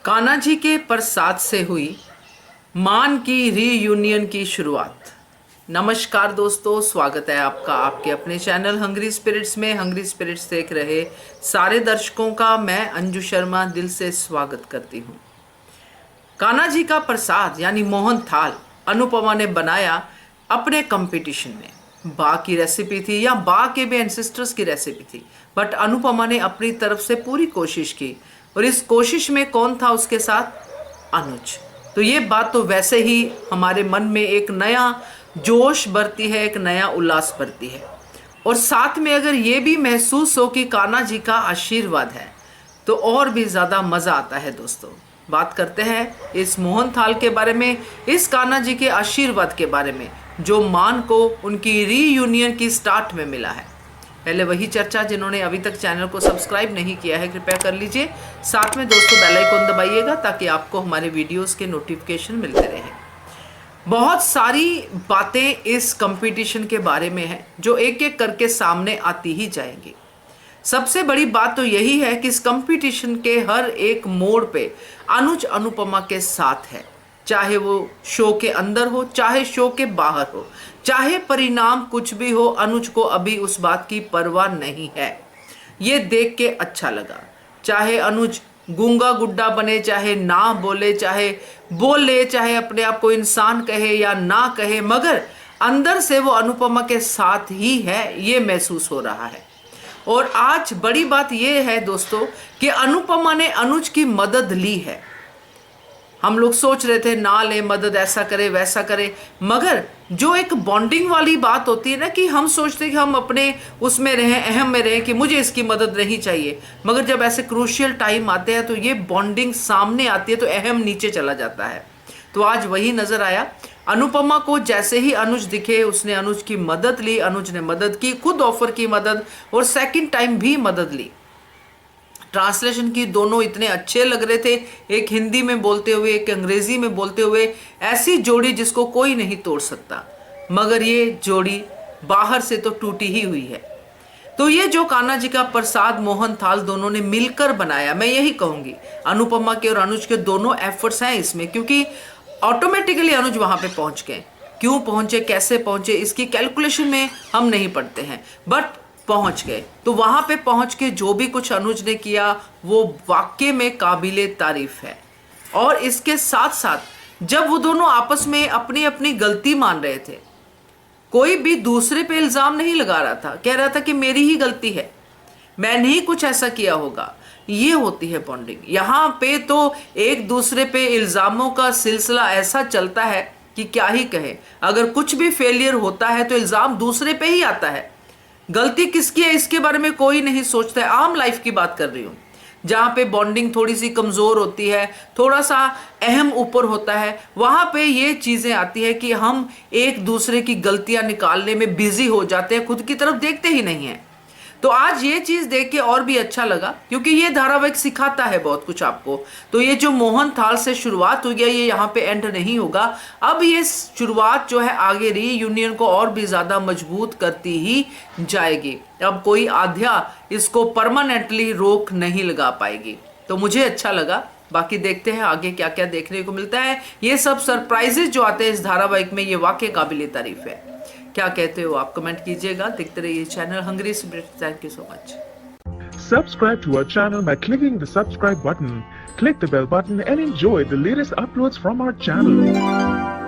कान्हा जी के प्रसाद से हुई मान की रीयूनियन की शुरुआत। नमस्कार दोस्तों, स्वागत है आपका आपके अपने चैनल हंग्री स्पिरिट्स में। हंग्री स्पिरिट्स देख रहे सारे दर्शकों का मैं अंजू शर्मा दिल से स्वागत करती हूँ। कान्हा जी का प्रसाद यानी मोहन थाल अनुपमा ने बनाया अपने कंपटीशन में। बा की रेसिपी थी या बा के भी एंसेस्टर्स की रेसिपी थी, बट अनुपमा ने अपनी तरफ से पूरी कोशिश की और इस कोशिश में कौन था उसके साथ? अनुज। तो ये बात तो वैसे ही हमारे मन में एक नया जोश भरती है, एक नया उल्लास भरती है और साथ में अगर ये भी महसूस हो कि कान्हा जी का आशीर्वाद है तो और भी ज़्यादा मज़ा आता है। दोस्तों, बात करते हैं इस मोहन थाल के बारे में, इस कान्हा जी के आशीर्वाद के बारे में जो मान को उनकी रीयूनियन की स्टार्ट में मिला है। पहले वही चर्चा जिन्होंने अभी तक चैनल को सब्सक्राइब नहीं किया है कृपया कर लीजिए। साथ में दोस्तों बेल आइकन दबाइएगा ताकि आपको हमारे वीडियोस के नोटिफिकेशन मिलते रहें। बहुत सारी बातें इस कंपटीशन के बारे में हैं जो एक एक करके सामने आती ही जाएंगी। सबसे बड़ी बात तो यही है कि इस कंपटीशन के हर एक मोड़ पे अनुज अनुपमा के साथ है, चाहे वो शो के अंदर हो चाहे शो के बाहर हो, चाहे परिणाम कुछ भी हो, अनुज को अभी उस बात की परवाह नहीं है। ये देख के अच्छा लगा। चाहे अनुज गूंगा गुड्डा बने, चाहे ना बोले, चाहे बोले, चाहे अपने आप को इंसान कहे या ना कहे, मगर अंदर से वो अनुपमा के साथ ही है, ये महसूस हो रहा है। और आज बड़ी बात ये है दोस्तों कि अनुपमा ने अनुज की मदद ली है। हम लोग सोच रहे थे ना ले मदद, ऐसा करे वैसा करे, मगर जो एक बॉन्डिंग वाली बात होती है ना कि हम सोचते कि हम अपने उसमें रहें, अहम में रहें कि मुझे इसकी मदद नहीं चाहिए, मगर जब ऐसे क्रूशियल टाइम आते हैं तो ये बॉन्डिंग सामने आती है तो अहम नीचे चला जाता है। तो आज वही नजर आया। अनुपमा को जैसे ही अनुज दिखे उसने अनुज की मदद ली, अनुज ने मदद की, खुद ऑफर की मदद और सेकंड टाइम भी मदद ली। ट्रांसलेशन की दोनों इतने अच्छे लग रहे थे, एक हिंदी में बोलते हुए एक अंग्रेजी में बोलते हुए, ऐसी जोड़ी जिसको कोई नहीं तोड़ सकता। मगर ये जोड़ी बाहर से तो टूटी ही हुई है। तो ये जो कान्हा जी का प्रसाद मोहन थाल दोनों ने मिलकर बनाया, मैं यही कहूंगी अनुपमा के और अनुज के दोनों एफर्ट्स हैं इसमें, क्योंकि ऑटोमेटिकली अनुज वहां पे पहुंच गए। क्यों पहुंचे, कैसे पहुंचे, इसकी कैलकुलेशन में हम नहीं पढ़ते हैं, बट पहुंच गए। तो वहां पे पहुंच के जो भी कुछ अनुज ने किया वो वाकई में काबिले तारीफ है। और इसके साथ साथ जब वो दोनों आपस में अपनी अपनी गलती मान रहे थे, कोई भी दूसरे पे इल्जाम नहीं लगा रहा था, कह रहा था कि मेरी ही गलती है, मैंने ही कुछ ऐसा किया होगा। ये होती है बॉन्डिंग। यहाँ पे तो एक दूसरे पे इल्जामों का सिलसिला ऐसा चलता है कि क्या ही कहे। अगर कुछ भी फेलियर होता है तो इल्जाम दूसरे पे ही आता है। गलती किसकी है इसके बारे में कोई नहीं सोचता है। आम लाइफ की बात कर रही हूँ, जहाँ पे बॉन्डिंग थोड़ी सी कमज़ोर होती है, थोड़ा सा अहम ऊपर होता है, वहाँ पे ये चीज़ें आती है कि हम एक दूसरे की गलतियाँ निकालने में बिजी हो जाते हैं, खुद की तरफ देखते ही नहीं हैं। तो आज ये चीज़ देख के और भी अच्छा लगा, क्योंकि ये धारावाहिक सिखाता है बहुत कुछ आपको। तो ये जो मोहन थाल से शुरुआत हो गया, ये यहाँ पे एंड नहीं होगा। अब ये शुरुआत जो है आगे रीयूनियन को और भी ज़्यादा मजबूत करती ही जाएगी। अब कोई आध्या इसको परमानेंटली रोक नहीं लगा पाएगी। तो मुझे अच्छा लगा। बाकी देखते हैं आगे क्या क्या देखने को मिलता है। ये सब सरप्राइजेस जो आते हैं इस धारावाहिक में, ये वाकई काबिले तारीफ है। क्या कहते हो आप कमेंट कीजिएगा। देखते रहिए channel hungry spirits. Thank you so much. Subscribe to our channel by clicking the subscribe button. Click the bell button and enjoy the latest uploads from our channel.